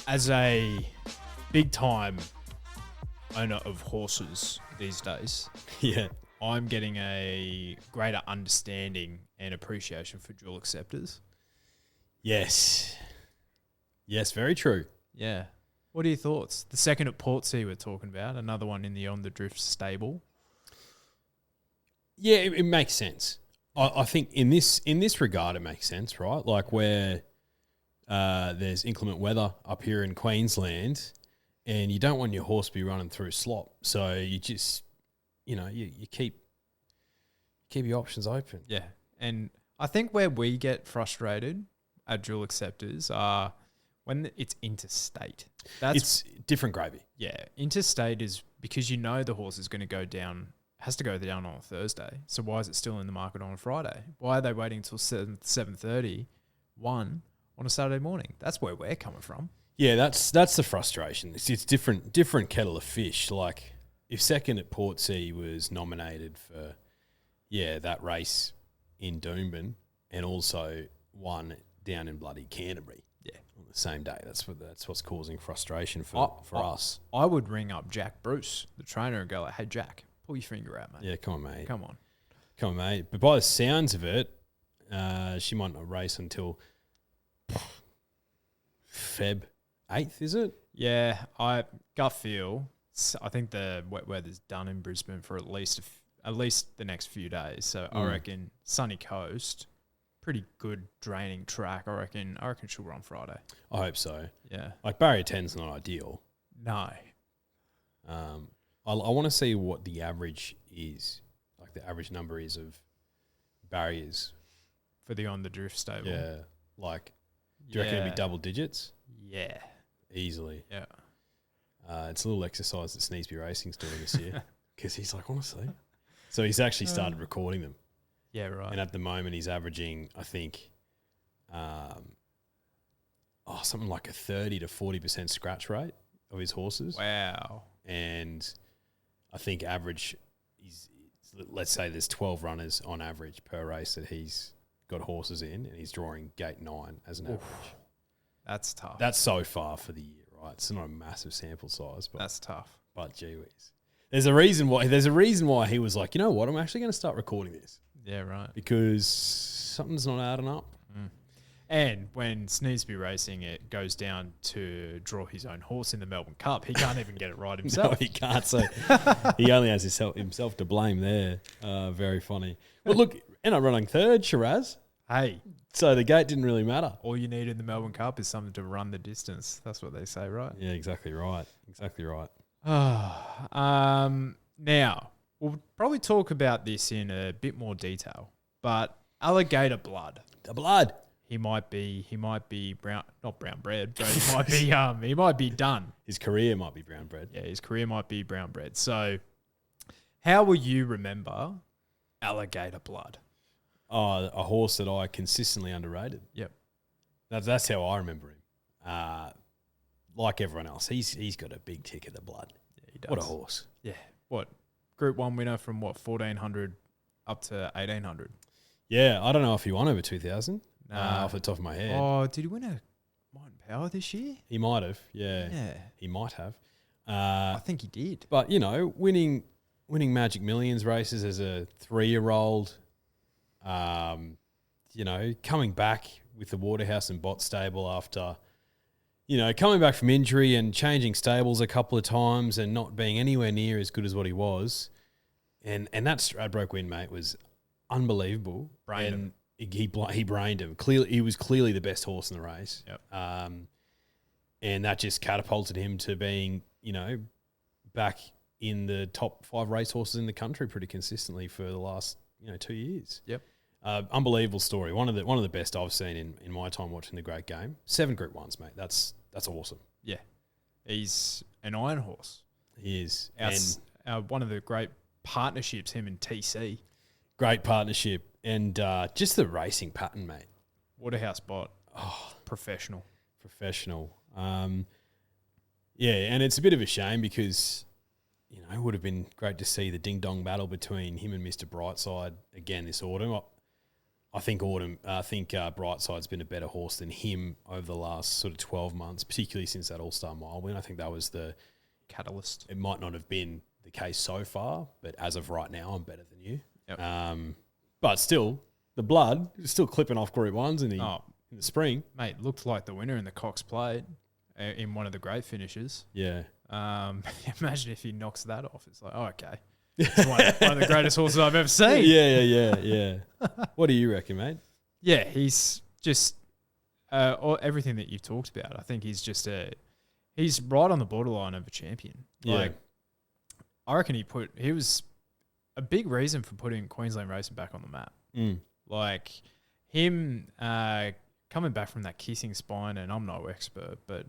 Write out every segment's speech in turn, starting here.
As a big-time owner of horses these days, Yeah. I'm getting a greater understanding and appreciation for dual acceptors. Yes. Yes, very true. Yeah. What are your thoughts? The second at Portsea we're talking about, another one in the On the Drift stable. Yeah, it makes sense. I think in this regard, it makes sense, right? Like where there's inclement weather up here in Queensland, and you don't want your horse to be running through slop, so you just, you keep your options open. Yeah. And I think where we get frustrated at dual acceptors are when it's interstate. It's different gravy. Yeah. Interstate is because the horse is going to go down, has to go down on a Thursday. So why is it still in the market on a Friday? Why are they waiting until 7:30, 1 on a Saturday morning? That's where we're coming from. Yeah, that's the frustration. It's different kettle of fish. Like if second at Portsea was nominated for that race in Doomben and also won down in bloody Canterbury. Yeah. On the same day. That's what's causing frustration for us. I would ring up Jack Bruce, the trainer, and go like, "Hey Jack, pull your finger out, mate. Yeah, come on, mate. Come on, mate." But by the sounds of it, she might not race until Feb 8th, is it? Yeah, gut feel. I think the wet weather's done in Brisbane for at least the next few days. So I reckon sunny coast, pretty good draining track. I reckon she'll run Friday. I hope so. Yeah. Like barrier 10's not ideal. No. I want to see what the average is, like the average number is of barriers For the On the Drift stable. Yeah, like do you reckon it'd be double digits? Yeah. Easily. Yeah. It's a little exercise that Sneesby Racing's doing this year because he's like, honestly. So he's actually started recording them. Yeah, right. And at the moment he's averaging, I think, something like a 30 to 40% scratch rate of his horses. Wow. And I think average is, let's say there's 12 runners on average per race that he's got horses in, and he's drawing gate 9 as an average. That's tough. That's so far for the year, right? It's not a massive sample size, but that's tough. But gee whiz. There's a reason why he was like, you know what, I'm actually going to start recording this. Yeah, right. Because something's not adding up. Mm. And when Sneesby Racing it goes down to draw his own horse in the Melbourne Cup, he can't even get it right himself. No, he can't. So he only has himself to blame there. Very funny. Well, look, end up running third, Shiraz. Hey. So the gate didn't really matter. All you need in the Melbourne Cup is something to run the distance. That's what they say, right? Yeah, exactly right. Exactly right. Now, we'll probably talk about this in a bit more detail, but Alligator Blood. The blood. He might be not brown bread, but he might be done. His career might be brown bread. Yeah, his career might be brown bread. So how will you remember Alligator Blood? Oh, a horse that I consistently underrated. Yep. That's how I remember him. Like everyone else, he's got a big tick of the blood. Yeah, he does. What a horse. Yeah. What? Group 1 winner from 1,400 up to 1,800. Yeah, I don't know if he won over 2,000 Nah. off the top of my head. Oh, did he win a Might and Power this year? He might have, yeah. Yeah. He might have. I think he did. But, winning Magic Millions races as a 3-year-old, coming back with the Waterhouse and Bott stable after, coming back from injury and changing stables a couple of times and not being anywhere near as good as what he was. And that Stradbroke win, mate, was unbelievable. Brained him. He brained him. Clearly, he was clearly the best horse in the race. Yep. And that just catapulted him to being, back in the top 5 racehorses in the country pretty consistently for the last, 2 years. Yep. Unbelievable story. One of the best I've seen in my time watching the great game. 7 Group 1s, mate. That's awesome. Yeah. He's an iron horse. He is. One of the great partnerships, him and TC. Great partnership. And just the racing pattern, mate. Waterhouse Bott. Oh, professional. Yeah, and it's a bit of a shame because, it would have been great to see the ding-dong battle between him and Mr. Brightside again this autumn. I think Brightside's been a better horse than him over the last sort of 12 months, particularly since that All-Star Mile win. I think that was the catalyst. It might not have been the case so far, but as of right now, I'm better than you. Yep. But still, the Blood is still clipping off Group 1s in the spring. Mate, looked like the winner in the Cox Plate in one of the great finishes. Yeah. Imagine if he knocks that off. It's like, oh, okay. It's one of the greatest horses I've ever seen. Yeah. What do you reckon, mate? Yeah, he's just everything that you've talked about. I think he's just he's right on the borderline of a champion. Yeah. Like, I reckon he was a big reason for putting Queensland racing back on the map. Like him coming back from that kissing spine, and I'm no expert, but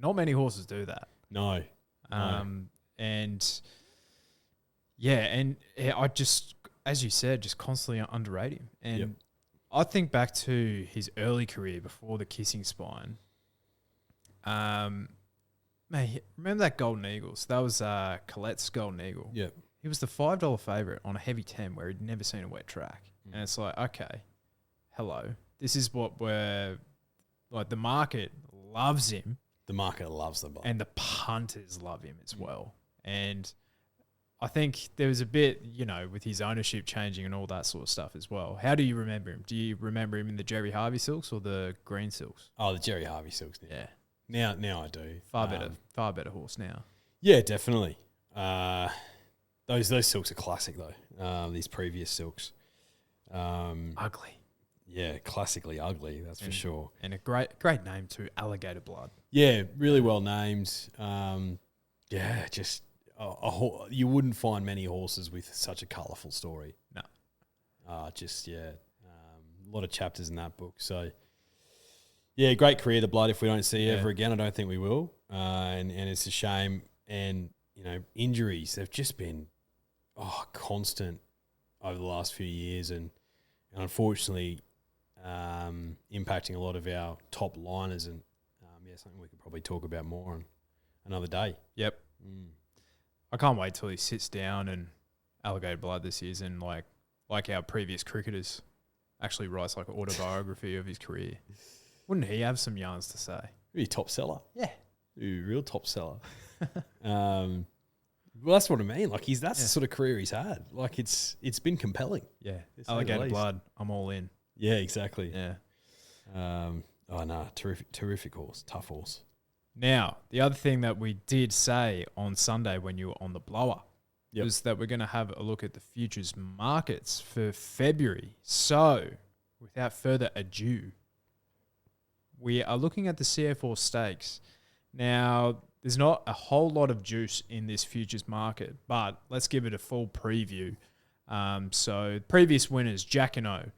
not many horses do that. No. And yeah, and I just, as you said, just constantly underrate him. And I think back to his early career before the kissing spine. Man, remember that Golden Eagle? So that was Colette's Golden Eagle. Yeah. He was the $5 favourite on a heavy 10 where he'd never seen a wet track. And it's like, okay, hello. This is what we're, like, the market loves him. The market loves the Blood. And the punters love him as well. And I think there was a bit, with his ownership changing and all that sort of stuff as well. How do you remember him? Do you remember him in the Jerry Harvey silks or the green silks? Oh, the Jerry Harvey silks. Yeah. Now I do. Far better horse now. Yeah, definitely. Those silks are classic though. These previous silks. Ugly. Yeah, classically ugly, that's for sure. And a great name too, Alligator Blood. Yeah, really well named. Just you wouldn't find many horses with such a colourful story. No. A lot of chapters in that book. So, yeah, great career, the Blood. If we don't see ever again, I don't think we will. And it's a shame. And, injuries, they've just been constant over the last few years. And unfortunately, impacting a lot of our top liners. And, something we could probably talk about more on another day. Yep. I can't wait till he sits down and Alligator Blood this season, like our previous cricketers, actually writes like an autobiography of his career. Wouldn't he have some yarns to say? Be a top seller. Yeah. Real top seller. Well, that's what I mean. Like that's the sort of career he's had. Like it's been compelling. Yeah. Alligator Blood, I'm all in. Yeah, exactly. Yeah. Terrific horse. Tough horse. Now, the other thing that we did say on Sunday when you were on the blower was that we're going to have a look at the futures markets for February. So, without further ado, we are looking at the CF Orr Stakes. Now, there's not a whole lot of juice in this futures market, but let's give it a full preview. So, previous winners, Jack and O,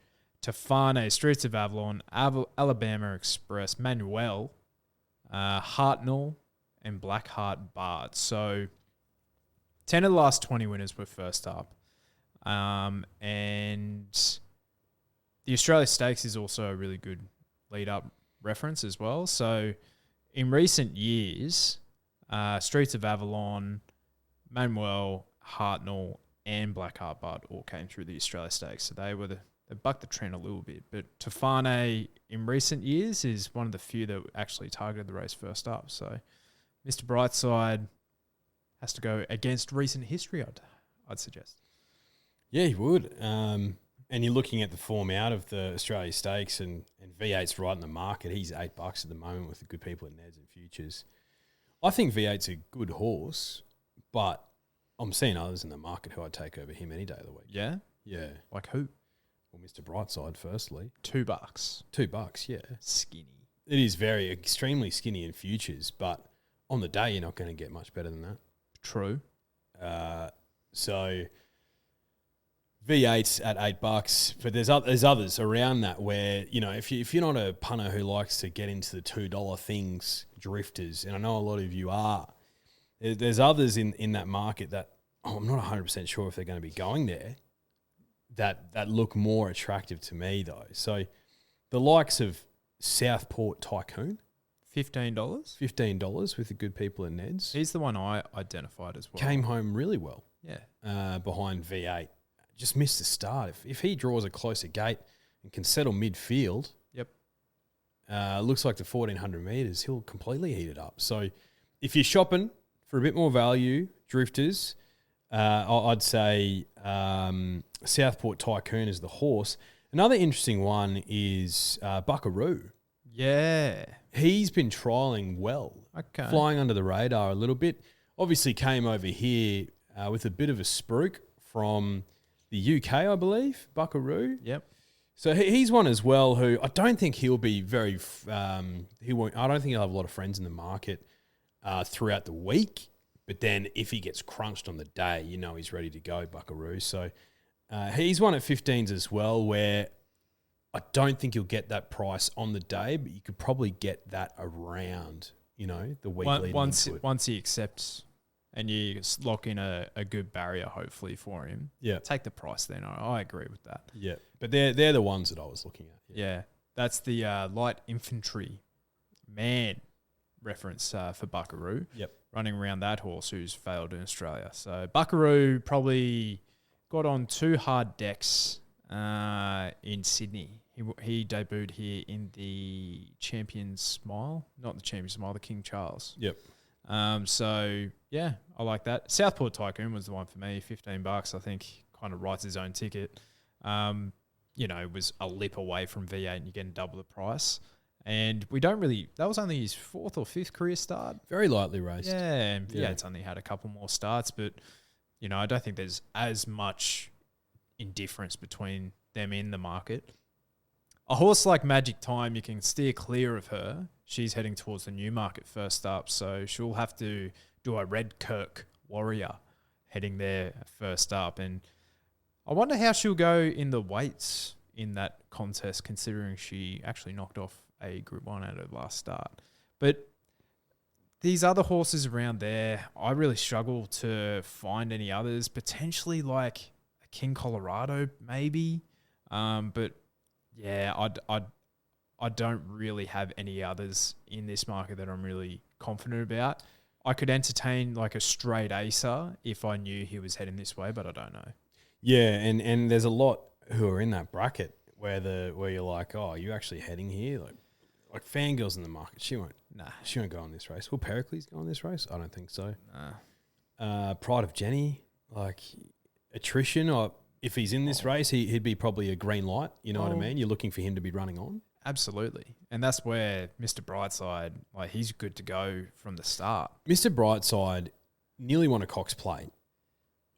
Tofane, Streets of Avalon, Alabama Express, Manuel, Hartnell, and Blackheart Bard. So 10 of the last 20 winners were first up. And the Australia Stakes is also a really good lead-up reference as well. So in recent years, Streets of Avalon, Manuel, Hartnell, and Blackheart Bard all came through the Australia Stakes. So they bucked the trend a little bit. But Tofane in recent years is one of the few that actually targeted the race first up. So Mr. Brightside has to go against recent history, I'd suggest. Yeah, he would. And you're looking at the form out of the Australia Stakes and V8's right in the market. He's $8 at the moment with the good people at Neds and Futures. I think V8's a good horse, but I'm seeing others in the market who I'd take over him any day of the week. Yeah? Yeah. Like who? Well, Mr. Brightside, firstly. $2. $2, yeah. Skinny. It is extremely skinny in futures, but on the day, you're not going to get much better than that. True. So V8's at $8, but there's others around that where, if you're not a punter who likes to get into the $2 things, drifters, and I know a lot of you are, there's others in that market that I'm not 100% sure if they're going to be going there, that look more attractive to me though. So the likes of Southport Tycoon, $15? $15 with the good people in Neds. He's the one I identified as well. Came home really well. Yeah. Behind V8. Just missed the start. If he draws a closer gate, and can settle midfield. Yep. Looks like the 1,400 metres, he'll completely heat it up. So if you're shopping for a bit more value, drifters, I'd say Southport Tycoon is the horse. Another interesting one is Buckaroo. Yeah. He's been trialling well, flying under the radar a little bit. Obviously came over here with a bit of a spruik from the UK, I believe, Buckaroo. Yep. So he's one as well who I don't think he'll be very I don't think he'll have a lot of friends in the market throughout the week. But then if he gets crunched on the day, you know he's ready to go, Buckaroo. So he's one at 15s as well, where I don't think you'll get that price on the day, but you could probably get that around, the week leading into it. Once he accepts and you lock in a good barrier, hopefully, for him, take the price then. I agree with that. Yeah, but they're the ones that I was looking at. Yeah, that's the light infantry man reference for Buckaroo. Yep. Running around that horse who's failed in Australia. So Buckaroo probably got on 2 hard decks in Sydney. He debuted here in the Champions Mile, not the Champions Mile, the King Charles. Yep. So yeah, I like that. Southport Tycoon was the one for me. $15, I think, kind of writes his own ticket. It was a lip away from V8 and you're getting double the price. And that was only his 4th or 5th career start. Very lightly raced. Yeah, and V8's only had a couple more starts, but, I don't think there's as much indifference between them in the market. A horse like Magic Time, you can steer clear of her. She's heading towards the Newmarket first up, so she'll have to do a Red Kirk Warrior heading there first up. And I wonder how she'll go in the weights in that contest, considering she actually knocked off a Group 1 at her last start. But these other horses around there, I really struggle to find any others. Potentially like a King Colorado, maybe. But yeah, I don't really have any others in this market that I'm really confident about. I could entertain like a straight Acer if I knew he was heading this way, but I don't know. Yeah, and there's a lot who are in that bracket where you're like, oh, are you actually heading here? Like Fangirl's in the market. She won't go on this race. Will Pericles go on this race? I don't think so. Nah. Pride of Jenny, like attrition, or if he's in this race, he'd be probably a green light. You know what I mean? You're looking for him to be running on. Absolutely. And that's where Mr. Brightside, like he's good to go from the start. Mr. Brightside nearly won a Cox Plate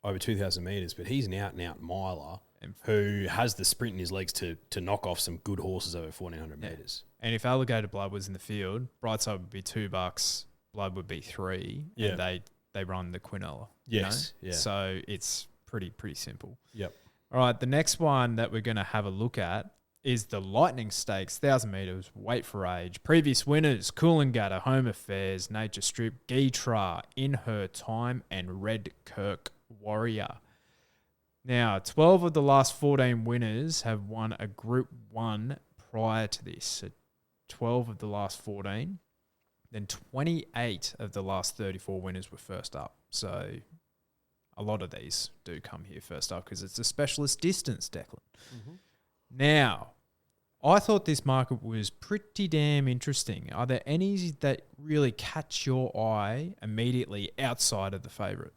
over 2,000 metres, but he's an out-and-out miler who has the sprint in his legs to knock off some good horses over 1,400 metres. And if Alligator Blood was in the field, Brightside would be $2, Blood would be $3, and they run the Quinella. Yes. Yeah. So it's pretty simple. Yep. All right, the next one that we're going to have a look at is the Lightning Stakes, 1,000 metres, weight for age. Previous winners, Coolangatta, Home Affairs, Nature Strip, Geetra, In Her Time, and Red Kirk Warrior. Now, 12 of the last 14 winners have won a Group 1 prior to this. So 12 of the last 14. Then 28 of the last 34 winners were first up. So a lot of these do come here first up because it's a specialist distance, Declan. Mm-hmm. Now, I thought this market was pretty damn interesting. Are there any that really catch your eye immediately outside of the favourite?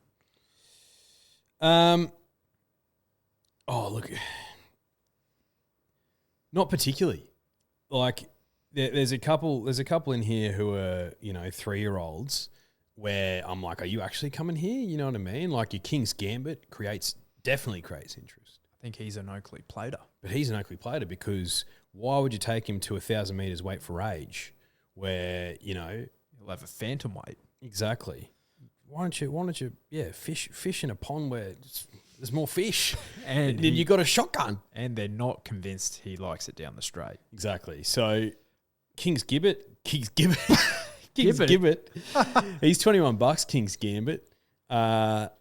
Look, not particularly. Like, there's a couple in here who are 3-year-olds where I'm like, are you actually coming here? You know what I mean? Like your King's Gambit definitely creates interest. I think he's an Oakleigh Plater. But he's an Oakleigh Plater because why would you take him to 1,000 metres weight for age where, he'll have a phantom weight. Exactly. Why don't you fish in a pond where there's more fish and then you got a shotgun. And they're not convinced he likes it down the straight. Exactly. So King's Gibbet. He's $21, King's Gambit. But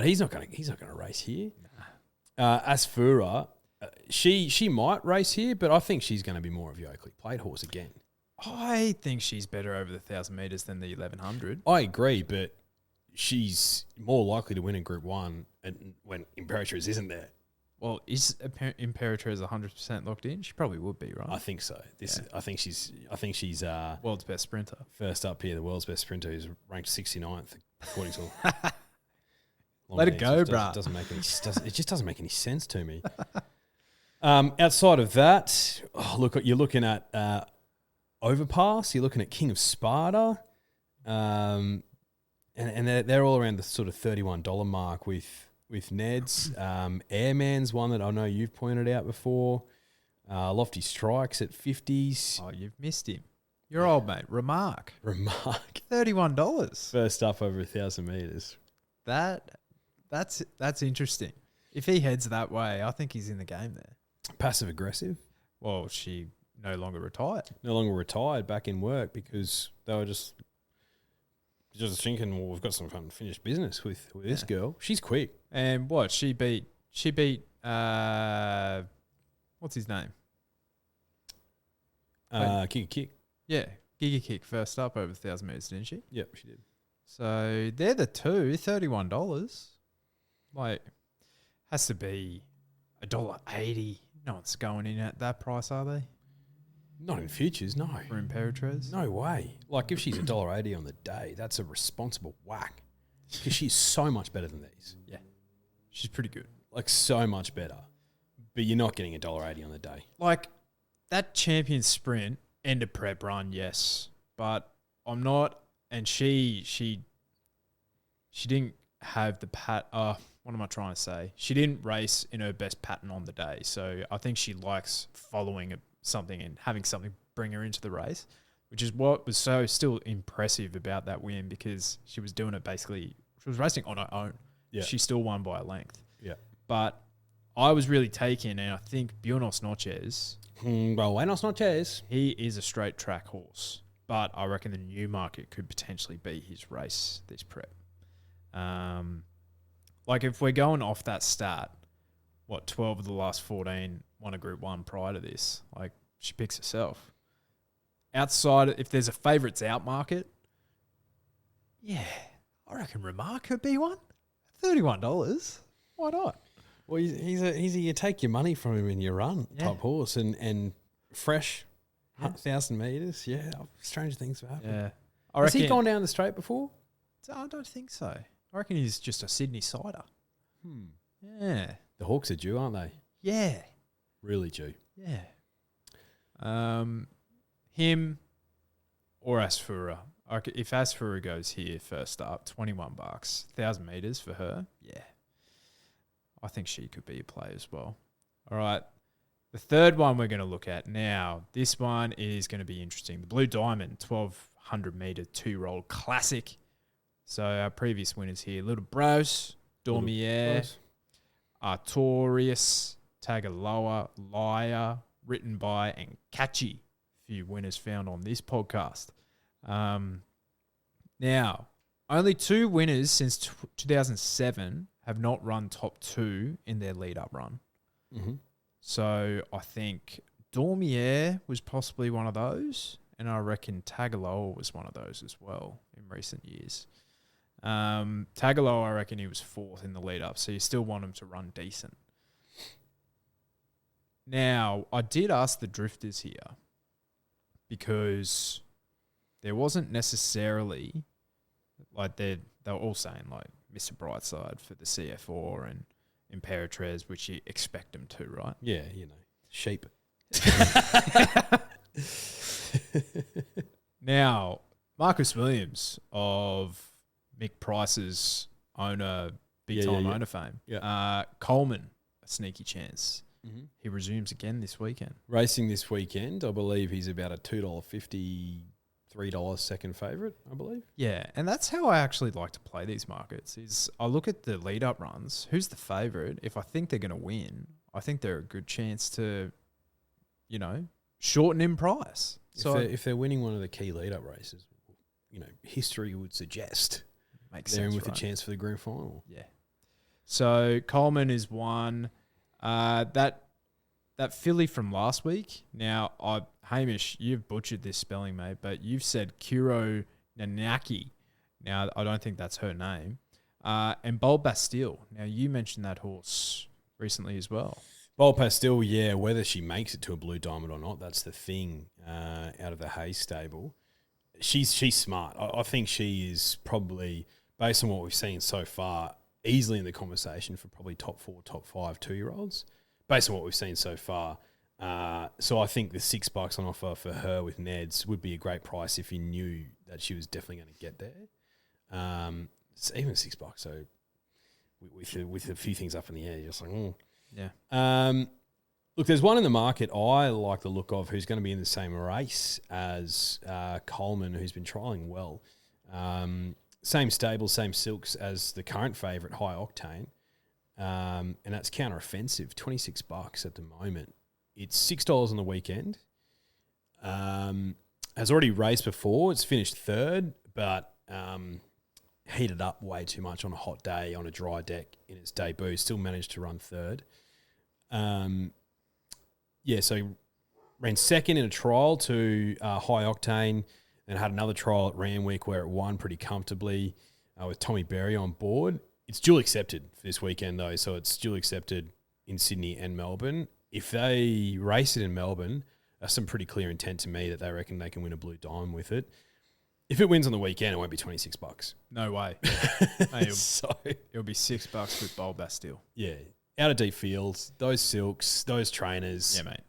he's not gonna race here. Nah. Asfura, she might race here, but I think she's going to be more of your Oakleigh Plate horse again. I think she's better over the 1,000 metres than the 1,100. I agree, but she's more likely to win in Group 1 and when Imperatrice isn't there. Well, is Imperatriz 100% locked in? She probably would be, right? I think so. I think she's World's best sprinter. first up here. The world's best sprinter who's ranked 69th according to. Let it go, bruh. It just doesn't make any sense to me. Outside of that, you're looking at Overpass. You're looking at King of Sparta, and they're all around the sort of $31 mark with Ned's. Airman's one that I know you've pointed out before. Lofty Strikes at 50s. Oh, you've missed him. Your old mate, Remark. $31. First up over 1,000 metres. That's interesting. If he heads that way, I think he's in the game there. Passive aggressive. Well, she no longer retired. No longer retired, back in work because they were just thinking, well, we've got some unfinished business with this girl. She's quick. And what? She beat what's his name? Kick a kick. Yeah, Giga Kick first up over 1,000 metres, didn't she? Yep, she did. So they're the two, $31. Like, has to be $1.80. No one's going in at that price, are they? Not in futures, no. For Imperatriz? No way. Like, if she's $1.80 on the day, that's a responsible whack. Because she's so much better than these. Yeah. She's pretty good. Like, so much better. But you're not getting $1.80 on the day. Like, that champion sprint, end of prep run, yes. But I'm not... And she didn't have the what am I trying to say? She didn't race in her best pattern on the day. So I think she likes following something and having something bring her into the race, which is what was so still impressive about that win because she was doing it basically, she was racing on her own. Yeah. She still won by a length. Yeah. But I was really taken, and I think Buenos Noches, Buenos Noches. he is a straight track horse. But I reckon the Newmarket could potentially be his race this prep. Like if we're going off that stat, 12 of the last 14 won a Group 1 prior to this. Like she picks herself. Outside, if there's a favourites out market, yeah, I reckon Remark could be one. $31. Why not? Well, he's a you take your money from him in your run type horse and fresh. 1,000 metres, yeah. Strange things have happened. Yeah. Has he gone down the straight before? I don't think so. I reckon he's just a Sydney sider. Yeah. The Hawks are due, aren't they? Yeah. Really due. Yeah. Him or Asfura. If Asfura goes here first up, $21, 1,000 metres for her, yeah. I think she could be a play as well. All right. The third one we're going to look at now, this one is going to be interesting. The Blue Diamond, 1,200 metre 2-year classic. So our previous winners here, Little Bros, Dormier, Artorius, Tagaloa, Liar, written by and Catchy. Few winners found on this podcast. Now, only 2 winners since 2007 have not run top 2 in their lead-up run. Mm-hmm. So I think Dormier was possibly one of those, and I reckon Tagaloa was one of those as well in recent years. Tagaloa, I reckon he was 4th in the lead-up, so you still want him to run decent. Now, I did ask the drifters here because there wasn't necessarily, like they were all saying like Mr. Brightside for the CF Orr and Imperatriz, which you expect them to, right? Yeah, sheep. Now, Marcus Williams of Mick Price's owner, big-time owner fame. Yeah. Coleman, a sneaky chance. Mm-hmm. He resumes again this weekend. Racing this weekend, I believe he's about a $2.50, $3 second favourite, I believe. Yeah, and that's how I actually like to play these markets, is I look at the lead-up runs. Who's the favourite? If I think they're going to win, I think they're a good chance to, shorten in price. If they're winning one of the key lead-up races, history would suggest they're in with a chance for the grand final. Yeah. So Coleman is one. That filly from last week. Now, Hamish, you've butchered this spelling, mate, but you've said Kuro Nanaki. Now, I don't think that's her name. And Bold Bastille. Now, you mentioned that horse recently as well. Bold Pastel, yeah, whether she makes it to a Blue Diamond or not, that's the thing out of the Hayes stable. She's smart. I think she is probably, based on what we've seen so far, easily in the conversation for probably top 4, top 5 2-year-olds, based on what we've seen so far. So I think the $6 on offer for her with Neds would be a great price if you knew that she was definitely going to get there. It's even $6, so with a few things up in the air, you're just like, Yeah. Look, there's one in the market I like the look of who's going to be in the same race as Coleman, who's been trialling well. Same stable, same silks as the current favourite, High Octane. And that's counter-offensive, $26 at the moment. It's $6 on the weekend. Has already raced before. It's finished third, but heated up way too much on a hot day on a dry deck in its debut. Still managed to run third. So ran second in a trial to High Octane, and had another trial at Randwick where it won pretty comfortably with Tommy Berry on board. It's dual accepted for this weekend though, so it's dual accepted in Sydney and Melbourne. If they race it in Melbourne, that's some pretty clear intent to me that they reckon they can win a Blue Diamond with it. If it wins on the weekend, it won't be $26. No way. It'll be $6 with Bold Bastille. Yeah. Out of deep fields, those silks, those trainers. Yeah, mate.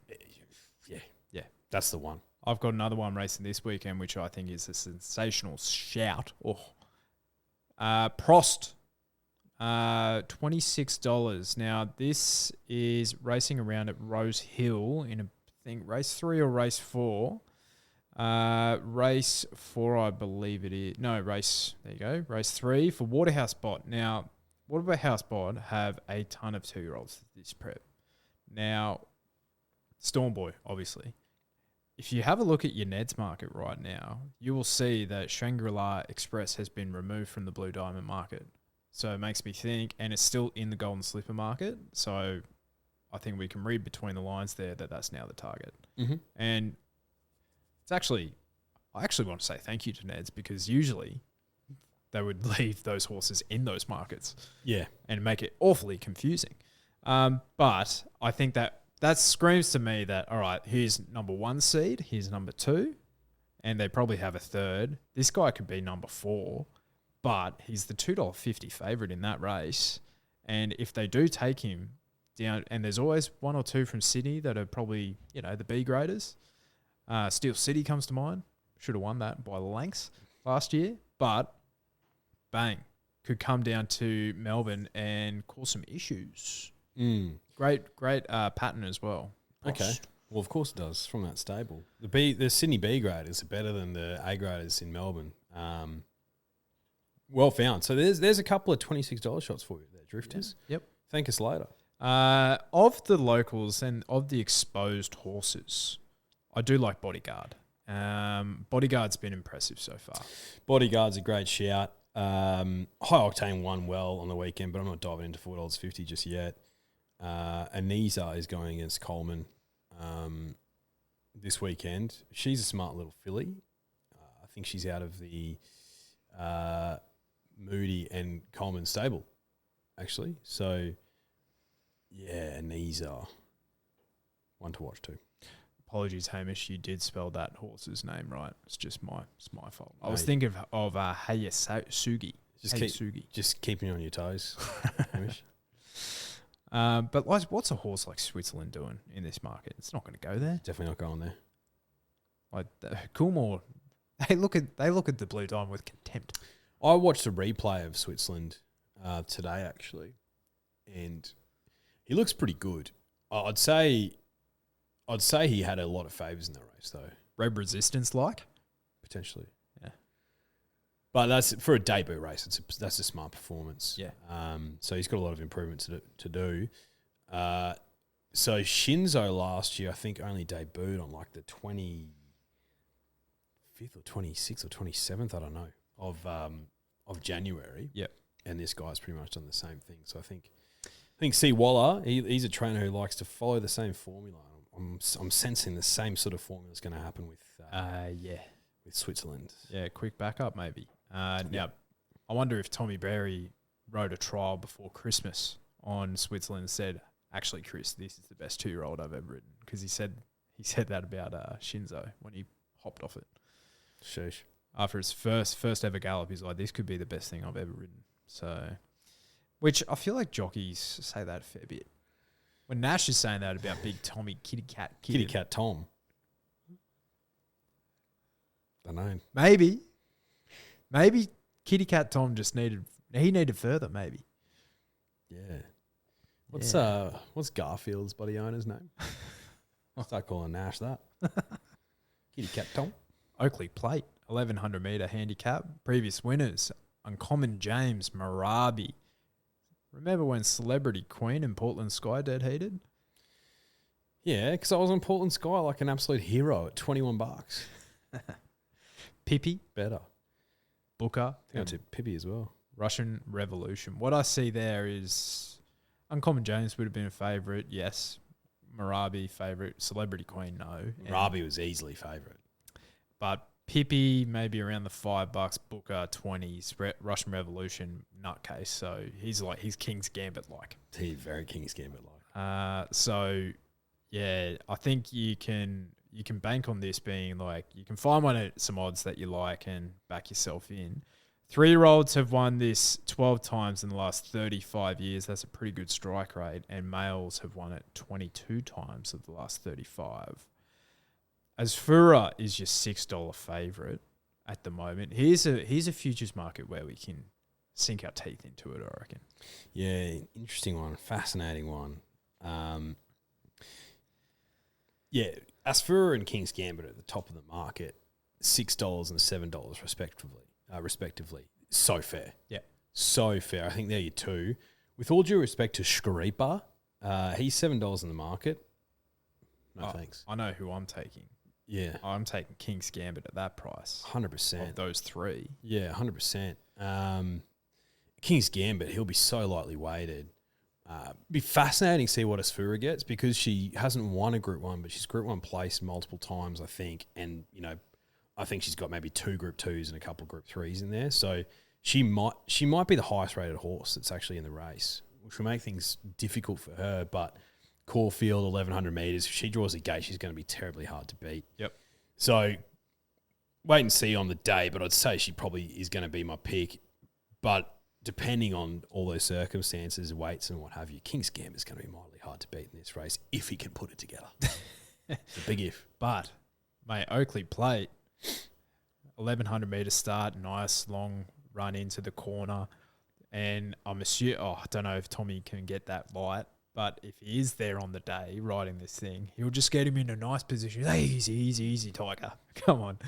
Yeah. That's the one. I've got another one racing this weekend, which I think is a sensational shout. Prost, $26. Now, this is racing around at Rosehill in, I think, race 3 or race 4. Race 4, I believe it is. No, race 3 for Waterhouse Bot. Now, Waterhouse Bot have a ton of 2-year-olds this prep. Now, Storm Boy, obviously. If you have a look at your Neds market right now, you will see that Shangri-La Express has been removed from the Blue Diamond market. So it makes me think, and it's still in the Golden Slipper market. So I think we can read between the lines there that that's now the target. Mm-hmm. And I actually want to say thank you to Neds, because usually they would leave those horses in those markets. Yeah. And make it awfully confusing. But I think that screams to me that, all right, here's number 1 seed, here's number 2, and they probably have a third. This guy could be number 4, but he's the $2.50 favourite in that race. And if they do take him down, and there's always 1 or 2 from Sydney that are probably, the B graders. Steel City comes to mind. Should have won that by lengths last year, but bang, could come down to Melbourne and cause some issues. Great pattern as well. Okay. Well, of course it does, from that stable. The Sydney B graders are better than the A graders in Melbourne. Well found. So there's a couple of $26 shots for you there, Drifters. Yep. Thank us later. Of the locals and of the exposed horses, I do like Bodyguard. Bodyguard's been impressive so far. Bodyguard's a great shout. High Octane won well on the weekend, but I'm not diving into $4.50 just yet. Anisa is going against Coleman this weekend. She's a smart little filly. I think she's out of the Moody and Coleman stable, actually. So, yeah, Anisa. One to watch too. Apologies, Hamish. You did spell that horse's name right. It's just my fault. I was thinking of Hayasugi. Just keeping you on your toes, Hamish. But what's a horse like Switzerland doing in this market? It's not going to go there. Definitely not going there. Like Coolmore, they look at the Blue Diamond with contempt. I watched a replay of Switzerland today actually, and he looks pretty good. I'd say he had a lot of favours in that race though. Red Resistance like? Potentially. Yeah. But that's for a debut race. That's a smart performance. Yeah. So he's got a lot of improvements to do. So Shinzo last year, I think, only debuted on like the 25th or 26th or 27th, I don't know, of January. Yep. And this guy's pretty much done the same thing. So I think C. Waller, he's a trainer who likes to follow the same formula. I'm sensing the same sort of formula is going to happen with Switzerland. Yeah, quick backup maybe. Now, I wonder if Tommy Berry wrote a trial before Christmas on Switzerland and said, actually, Chris, this is the best 2-year-old I've ever ridden, because he said that about Shinzo when he hopped off it. Sheesh. After his first ever gallop, he's like, this could be the best thing I've ever ridden. So, which I feel like jockeys say that a fair bit. When Nash is saying that about Big Tommy Kitty Cat Tom. I don't know. Maybe Kitty Cat Tom just needed further, maybe. Yeah. What's Garfield's buddy owner's name? I'll start calling Nash that. Kitty Cat Tom. Oakleigh Plate, 1100 metre handicap. Previous winners, Uncommon James, Marabi. Remember when Celebrity Queen and Portland Sky dead heated? Yeah, because I was on Portland Sky like an absolute hero at $21. Pippi. Better. Booker. I think I took Pippi as well. Russian Revolution. What I see there is Uncommon James would have been a favourite, yes. Marabi, favourite. Celebrity Queen, no. Marabi was easily favourite. But Pippi, maybe around the $5. Booker, 20s. Russian Revolution, nutcase. So he's King's Gambit like. He's very King's Gambit like. So, yeah, I think you can bank on this being like, you can find one at some odds that you like and back yourself in. 3-year-olds have won this 12 times in the last 35 years. That's a pretty good strike rate. And males have won it 22 times of the last 35. Asfura is your $6 favourite at the moment. Here's a futures market where we can sink our teeth into it, I reckon. Yeah, interesting one. Fascinating one. Yeah, Asfura and King's Gambit at the top of the market, $6 and $7 respectively. So fair. Yeah. So fair. I think they're your two. With all due respect to Skripa, he's $7 in the market. No thanks. I know who I'm taking. Yeah. I'm taking King's Gambit at that price. 100%. Of those three. Yeah, 100%. King's Gambit, he'll be so lightly weighted. Be fascinating to see what Asfura gets, because she hasn't won a Group 1, but she's Group 1 placed multiple times, I think. And, I think she's got maybe 2 Group 2s and a couple of Group 3s in there. So she might be the highest rated horse that's actually in the race, which will make things difficult for her. But Caulfield, 1100 metres, if she draws a gate, she's going to be terribly hard to beat. Yep. So wait and see on the day, but I'd say she probably is going to be my pick. But depending on all those circumstances, weights and what have you, King's Gambit is going to be mildly hard to beat in this race if he can put it together. It's a big if. But, mate, Oakleigh Plate, 1100 metre start, nice long run into the corner. And I'm assuming, I don't know if Tommy can get that light, but if he is there on the day riding this thing, he'll just get him in a nice position. Easy, Tiger. Come on.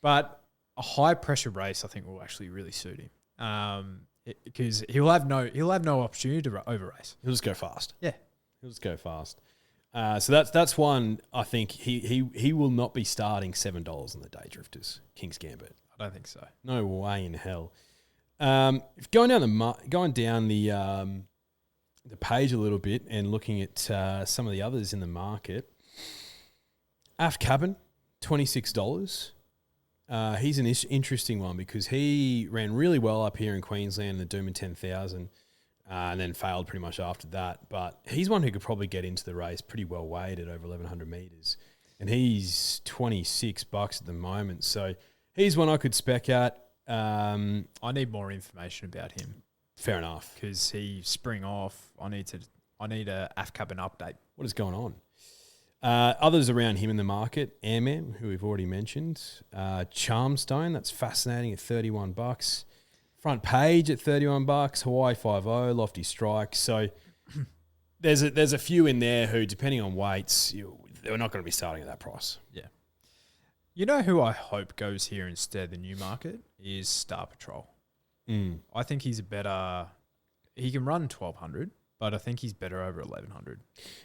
But a high pressure race, I think, will actually really suit him. Because he'll have no opportunity to over race. He'll just go fast. Yeah, he'll just go fast. So that's one. I think he will not be starting $7 on the Day Drifters. King's Gambit. I don't think so. No way in hell. If going down the page a little bit and looking at some of the others in the market, Af Cabin, $26. He's an interesting one because he ran really well up here in Queensland in the Doomben 10,000 and then failed pretty much after that. But he's one who could probably get into the race pretty well weighted over 1,100 metres. And he's $26 at the moment. So he's one I could spec at. I need more information about him. Fair enough. Because he spring off. I need a Af Cabin update. What is going on? Others around him in the market, Airman, who we've already mentioned, Charmstone, that's fascinating at $31. Front Page at $31, Hawaii 5-0, Lofty Strike. So there's a few in there who, depending on weights, they're not going to be starting at that price. Yeah. You know who I hope goes here instead, the Newmarket, is Star Patrol. I think he's he can run 1,200. But I think he's better over 1,100.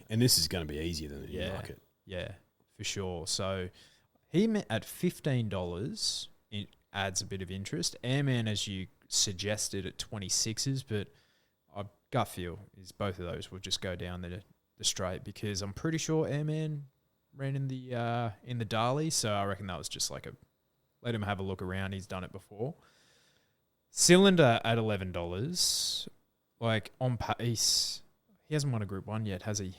And this is going to be easier than the Newmarket. Yeah, for sure. So him at $15, it adds a bit of interest. Airman, as you suggested, at 26s, but I gut feel is both of those will just go down the straight, because I'm pretty sure Airman ran in the Darley, so I reckon that was just like let him have a look around. He's done it before. Cylinder at $11. Like, on pace, he hasn't won a Group 1 yet, has he?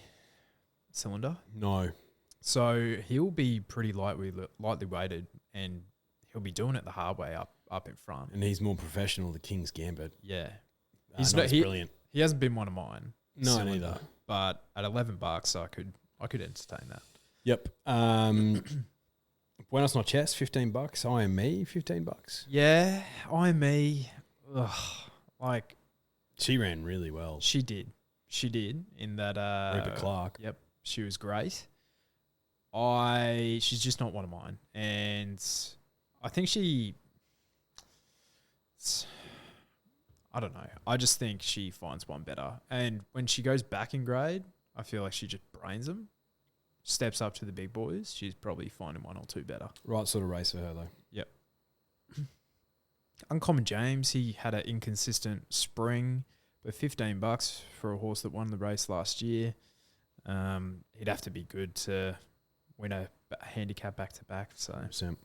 Cylinder. No. So he'll be pretty lightly weighted, and he'll be doing it the hard way up in front. And he's more professional, the King's Gambit. Yeah. He's brilliant. He hasn't been one of mine. No, Cylinder, neither. But at $11, I could entertain that. Yep. Buenos noches, $15. I am me, $15. Yeah, me. Ugh, like she ran really well. She did in that. Rupert Clark. Yep, she was great. She's just not one of mine, and I think I don't know. I just think she finds one better, and when she goes back in grade, I feel like she just brains them. Steps up to the big boys, she's probably finding one or two better. Right sort of race for her, though. Yep. Uncommon James, he had an inconsistent spring, but $15 for a horse that won the race last year. He'd have to be good to win a handicap back-to-back. So 100%.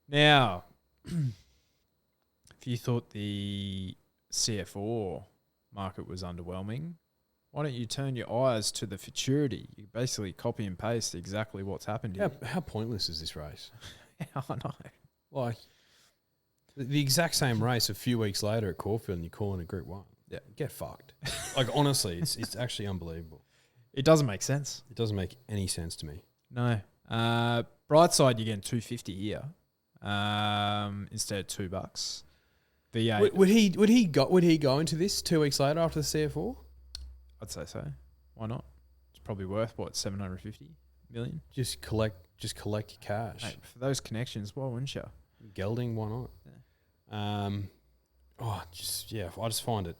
Now, if you thought the CF Orr market was underwhelming, why don't you turn your eyes to the Futurity? You basically copy and paste exactly what's happened here. How pointless is this race? I know. Like, the exact same race a few weeks later at Caulfield and you're calling it Group 1. Yeah. Get fucked. Like, honestly, it's actually unbelievable. It doesn't make sense. It doesn't make any sense to me. No. Bright side, you're getting $250 here instead of $2. V8. Would he go into this 2 weeks later after the CF4? I'd say so. Why not? It's probably worth what, 750 million? Just collect your cash. Mate, for those connections, why wouldn't you? Gelding, why not? Yeah. I just find it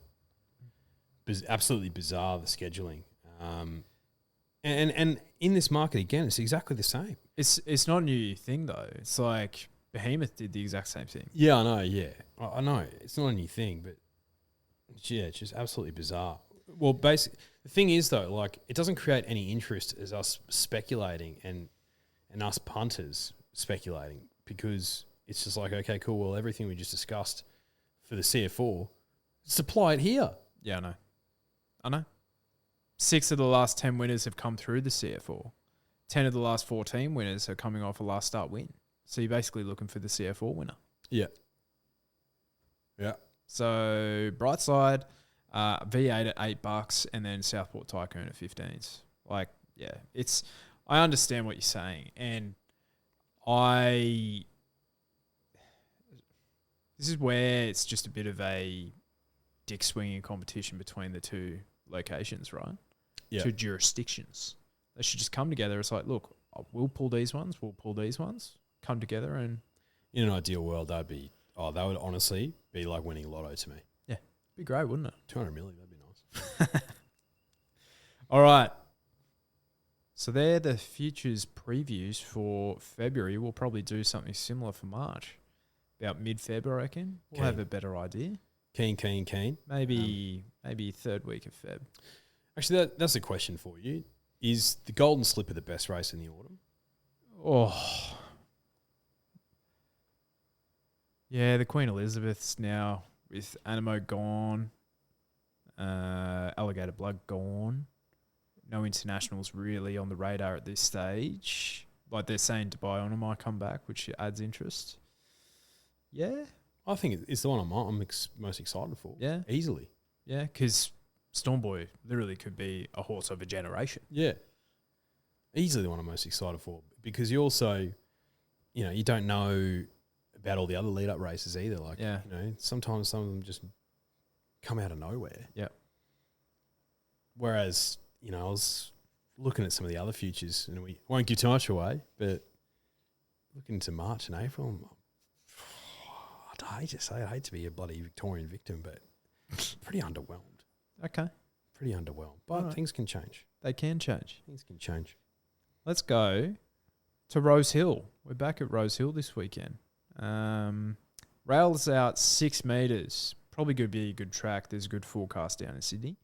absolutely bizarre, the scheduling. And in this market again, it's exactly the same. It's not a new thing though. It's like Behemoth did the exact same thing. Yeah, I know. Yeah, I know. It's not a new thing, but yeah, it's just absolutely bizarre. Well, the thing is though, like, it doesn't create any interest as us speculating and us punters speculating, because it's just like, okay, cool. Well, everything we just discussed for the CF4, just apply it here. Yeah, I know. 6 of the last 10 winners have come through the CF4. 10 of the last 14 winners are coming off a last start win. So you're basically looking for the CF4 winner. Yeah. Yeah. So bright side, V8 at $8, and then Southport Tycoon at 15s. Like, yeah, I understand what you're saying, and this is where it's just a bit of a dick swinging competition between the two locations, right? Yeah. Two jurisdictions. They should just come together. It's like, look, we'll pull these ones, come together, and in an ideal world, that would honestly be like winning lotto to me. Yeah, be great, wouldn't it? 200 million, that'd be nice. All right. So they're the futures previews for February. We'll probably do something similar for March. About mid-Feb, I reckon. We'll have a better idea. Keen. Maybe third week of Feb. Actually, that's a question for you. Is the Golden Slipper the best race in the autumn? Oh. Yeah, the Queen Elizabeth's now with Animo gone. Alligator Blood gone. No internationals really on the radar at this stage. Like, they're saying Dubai Honor might come back, which adds interest. Yeah. I think it's the one I'm most excited for. Yeah. Easily. Yeah, because Stormboy literally could be a horse of a generation. Yeah. Easily the one I'm most excited for, because you also, you don't know about all the other lead-up races either. Like, sometimes some of them just come out of nowhere. Yeah. Whereas, I was looking at some of the other futures, and we won't give too much away, but looking into March and April, I hate to say it, I hate to be a bloody Victorian victim, but pretty underwhelmed. Okay. Pretty underwhelmed. But things can change. They can change. Things can change. Let's go to Rosehill. We're back at Rosehill this weekend. Rails out 6 metres. Probably going to be a good track. There's a good forecast down in Sydney.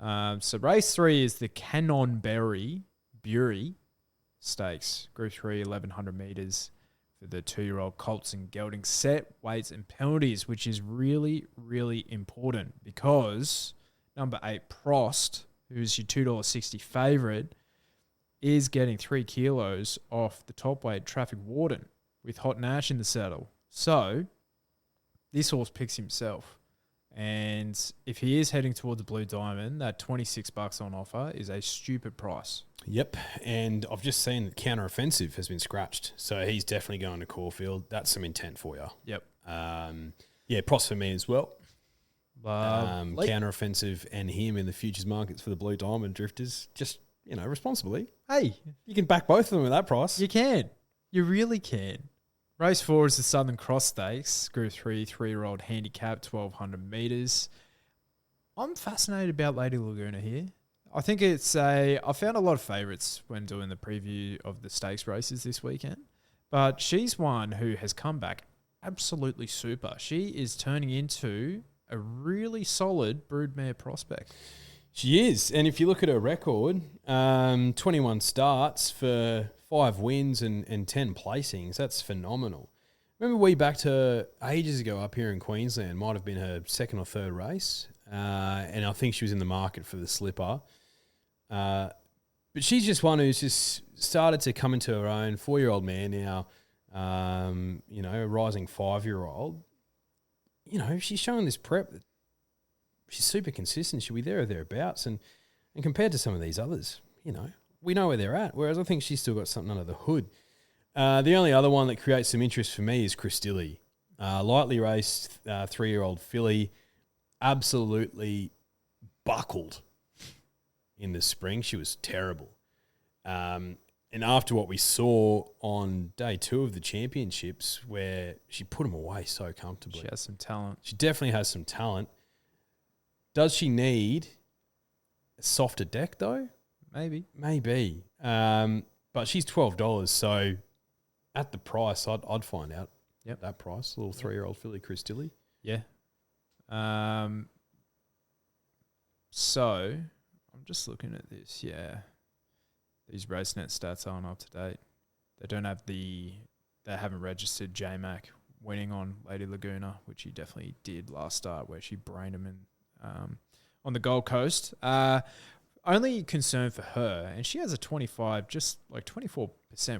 So race 3 is the Canonbury Stakes. Group 3, 1,100 metres for the 2-year-old colts and geldings. Set, weights and penalties, which is really, really important, because number 8, Prost, who's your $2.60 favourite, is getting 3 kilos off the top weight Traffic Warden with Hot Nash in the saddle. So this horse picks himself. And if he is heading towards the Blue Diamond, that $26 on offer is a stupid price. Yep, and I've just seen that Counter Offensive has been scratched, so he's definitely going to Caulfield. That's some intent for you. Yep. Props for me as well. Late. Counter Offensive and him in the futures markets for the Blue Diamond drifters, just, responsibly. Hey, You can back both of them at that price. you can. You really can. Race 4 is the Southern Cross Stakes, Group 3, 3-year-old handicap, 1,200 metres. I'm fascinated about Lady Laguna here. I think I found a lot of favourites when doing the preview of the stakes races this weekend, but she's one who has come back absolutely super. She is turning into a really solid broodmare prospect. She is, and if you look at her record, 21 starts for 5 wins and 10 placings. That's phenomenal. Remember we backed her ages ago up here in Queensland. Might have been her second or third race, and I think she was in the market for the slipper. But she's just one who's just started to come into her own. 4-year-old man now, a rising 5-year-old. She's showing this prep. She's super consistent. She'll be there or thereabouts. And compared to some of these others, we know where they're at. Whereas I think she's still got something under the hood. The only other one that creates some interest for me is Christilli. Lightly raced 3-year-old filly. Absolutely buckled in the spring. She was terrible. And after what we saw on day 2 of the championships, where she put them away so comfortably. She has some talent. She definitely has some talent. Does she need a softer deck, though? Maybe. But she's $12, so at the price, I'd find out. Yep. That price. Little 3-year-old filly Christilli. Yeah. So I'm just looking at this. Yeah. These RaceNet stats aren't up to date. They haven't registered J-Mac winning on Lady Laguna, which he definitely did last start where she brained him on the Gold Coast. Only concern for her, and she has a 24%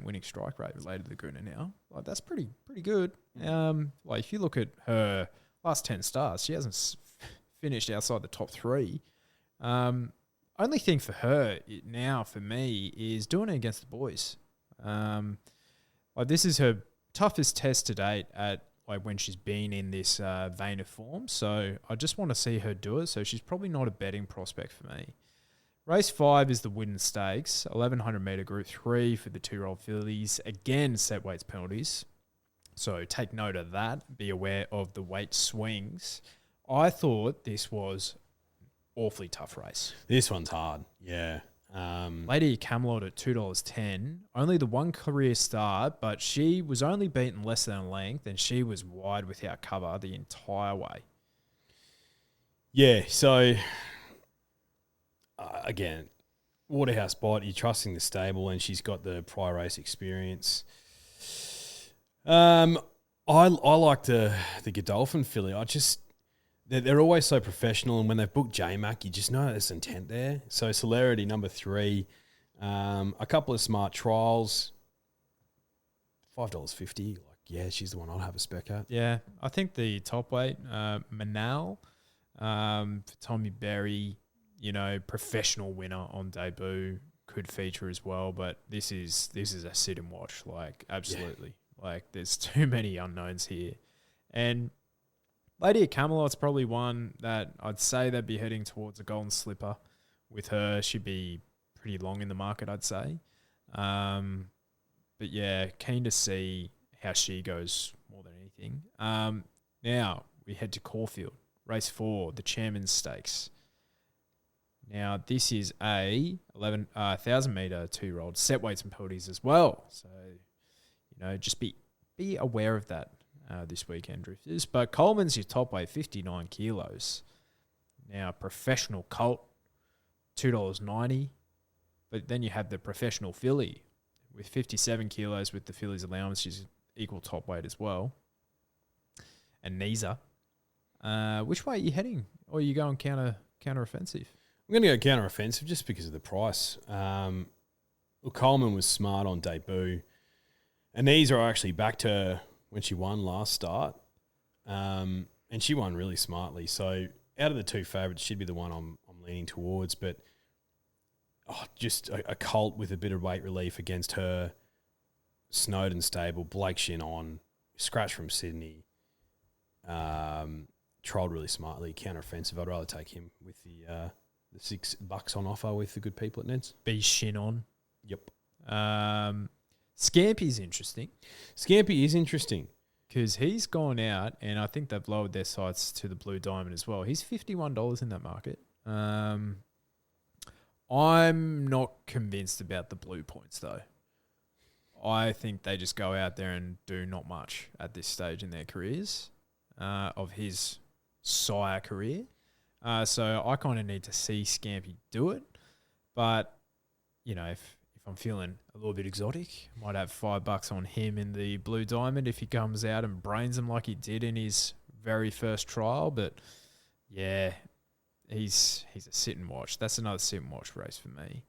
winning strike rate with Lady Laguna now. Like, that's pretty good. If you look at her last 10 starts, she hasn't finished outside the top 3. Only thing for her now, for me, is doing it against the boys. This is her toughest test to date at when she's been in this vein of form. So I just want to see her do it. So she's probably not a betting prospect for me. Race 5 is the Widden Stakes, 1,100 metre Group 3 for the 2-year-old fillies. Again, set weights penalties. So take note of that. Be aware of the weight swings. I thought this was an awfully tough race. This one's hard. Yeah. Lady Camelot at $2.10. Only the one career start, but she was only beaten less than a length, and she was wide without cover the entire way. Yeah, so again, Waterhouse Bot, you're trusting the stable, and she's got the prior race experience. I like the Godolphin filly. They're always so professional, and when they've booked J-Mac, you just know there's intent there. So Celerity, number 3, a couple of smart trials, $5.50. She's the one I'd have a spec at. Yeah, I think the top weight, Manal, for Tommy Berry, professional winner on debut, could feature as well. But this is a sit and watch, absolutely. Yeah. There's too many unknowns here, and Lady of Camelot's probably one that I'd say they'd be heading towards a golden slipper. With her, she'd be pretty long in the market, I'd say. But yeah, keen to see how she goes more than anything. Now we head to Caulfield, race 4, the Chairman's Stakes. Now this is a 1,000 metre 2-year-old, set weights and penalties as well. So just be aware of that. This weekend, drifters. But Coleman's your top weight, 59 kilos. Now, professional colt, $2.90. But then you have the professional filly with 57 kilos with the filly's allowance. She's equal top weight as well. And Nisa. Which way are you heading? Or are you going counter offensive? I'm going to go counter-offensive just because of the price. Coleman was smart on debut. And these are actually back to when she won last start. And she won really smartly. So out of the two favourites, she'd be the one I'm leaning towards. But just a colt with a bit of weight relief against her. Snowden stable, Blake Shin on, scratch from Sydney. Trialled really smartly, counter-offensive. I'd rather take him with the $6 on offer with the good people at Ned's. Be Shin on. Yep. Scampy's interesting. Scampy is interesting. Because he's gone out, and I think they've lowered their sights to the Blue Diamond as well. He's $51 in that market. I'm not convinced about the Blue points, though. I think they just go out there and do not much at this stage in their careers, of his sire career. So I kind of need to see Scampy do it. But, you know, if I'm feeling a little bit exotic, I might have $5 on him in the Blue Diamond if he comes out and brains him like he did in his very first trial. But, yeah, he's a sit and watch. That's another sit and watch race for me.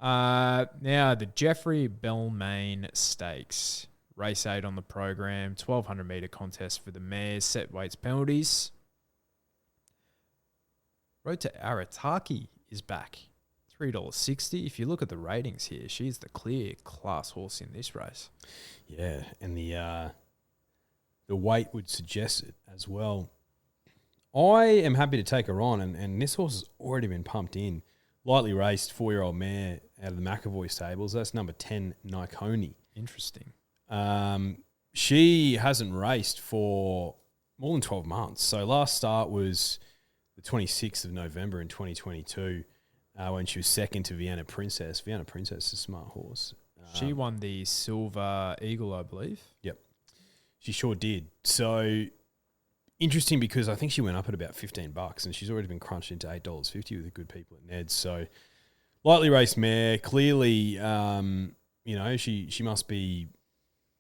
Now, the Jeffrey Belmain Stakes. Race 8 on the program. 1,200 metre contest for the mares. Set weights penalties. Road to Arataki is back. $3.60. If you look at the ratings here, she's the clear class horse in this race. Yeah, and the weight would suggest it as well. I am happy to take her on, and this horse has already been pumped in. Lightly raced 4-year-old mare out of the McAvoy stables. That's number 10, Nikoni. Interesting. She hasn't raced for more than 12 months. So last start was the 26th of November in 2022 when she was second to Vienna Princess. Vienna Princess is a smart horse. She won the Silver Eagle, I believe. Yep. She sure did. So interesting because I think she went up at about $15 and she's already been crunched into $8.50 with the good people at Ned's. So lightly raced mare, clearly, she must be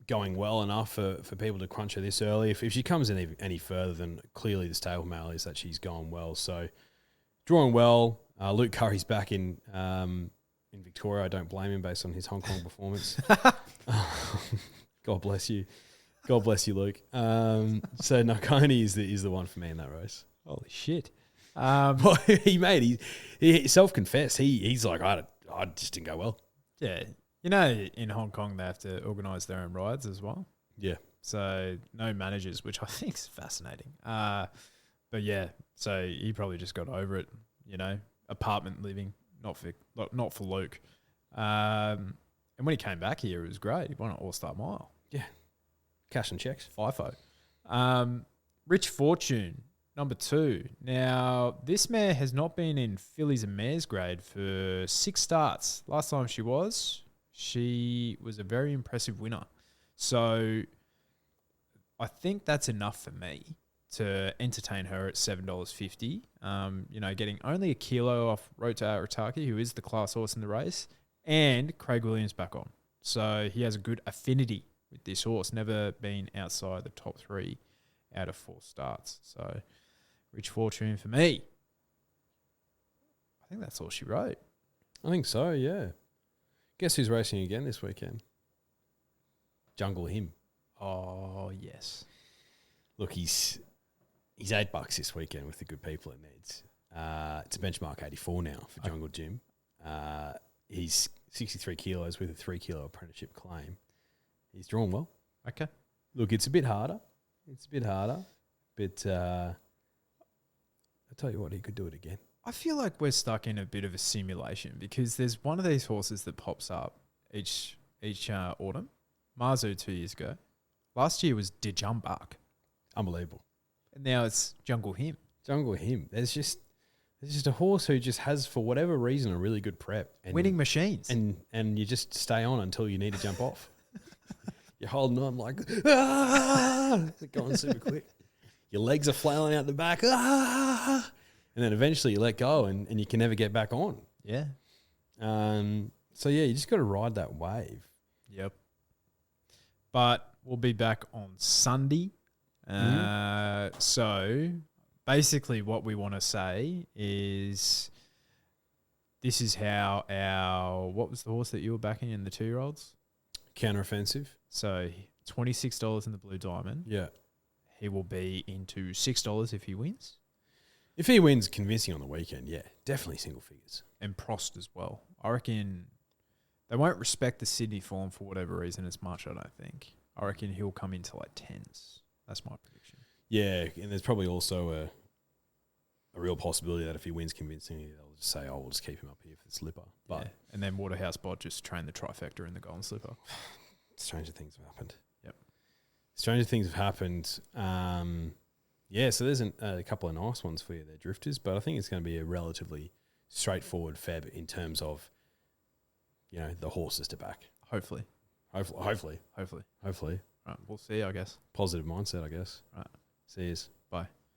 going well enough for people to crunch her this early. If she comes in any further, then clearly the stable mail is that she's going well. So drawing well. Luke Curry's back in Victoria. I don't blame him based on his Hong Kong performance. God bless you. God bless you, Luke. So Nakoni is the one for me in that race. Holy shit. Well, he self-confessed. He's like, I just didn't go well. Yeah. You know, in Hong Kong, they have to organise their own rides as well. Yeah. So no managers, which I think is fascinating. But yeah, so he probably just got over it, you know, apartment living, not for Luke. And when he came back here, it was great. He won an All-Star Mile. Yeah. Cash and checks. FIFO. Rich Fortune, number 2. Now, this mare has not been in fillies and mares grade for 6 starts. Last time she was a very impressive winner. So I think that's enough for me to entertain her at $7.50. Getting only a kilo off Road to Arataki, who is the class horse in the race, and Craig Williams back on. So he has a good affinity with this horse. Never been outside the top 3 out of 4 starts. So Rich Fortune for me. I think that's all she wrote. I think so, yeah. Guess who's racing again this weekend? Jungle Him. Oh, yes. Look, he's $8 this weekend with the good people at Ned's. It's a benchmark 84 now for Jungle Jim. He's 63 kilos with a 3 kilo apprenticeship claim. He's drawn well. Okay. Look, it's a bit harder. But I'll tell you what, he could do it again. I feel like we're stuck in a bit of a simulation because there's one of these horses that pops up each autumn. Marzu 2 years ago. Last year was Dijumbuk. Unbelievable. And now it's Jungle Him. Jungle Him. There's just a horse who just has, for whatever reason, a really good prep. And, winning machines. And you just stay on until you need to jump off. You're holding on like, going super quick. Your legs are flailing out the back. And then eventually you let go and you can never get back on. Yeah. So, yeah, you just got to ride that wave. Yep. But we'll be back on Sunday. So basically what we want to say is this is how what was the horse that you were backing in the 2-year-olds? Counteroffensive. So $26 in the Blue Diamond. Yeah. He will be into $6 if he wins. If he wins convincing on the weekend, yeah, definitely single figures. And Prost as well. I reckon they won't respect the Sydney form for whatever reason as much, I don't think. I reckon he'll come into like 10s. That's my prediction. Yeah, and there's probably also a real possibility that if he wins convincingly, they'll just say, oh, we'll just keep him up here for the slipper. But yeah. And then Waterhouse Bot just train the trifecta in the golden slipper. Stranger things have happened. Yep. Stranger things have happened. Yeah, so there's a couple of nice ones for you there, Drifters, but I think it's going to be a relatively straightforward Feb in terms of, the horses to back. Hopefully. Hopefully. Right, we'll see, I guess. Positive mindset, I guess. Right. See yous. Bye.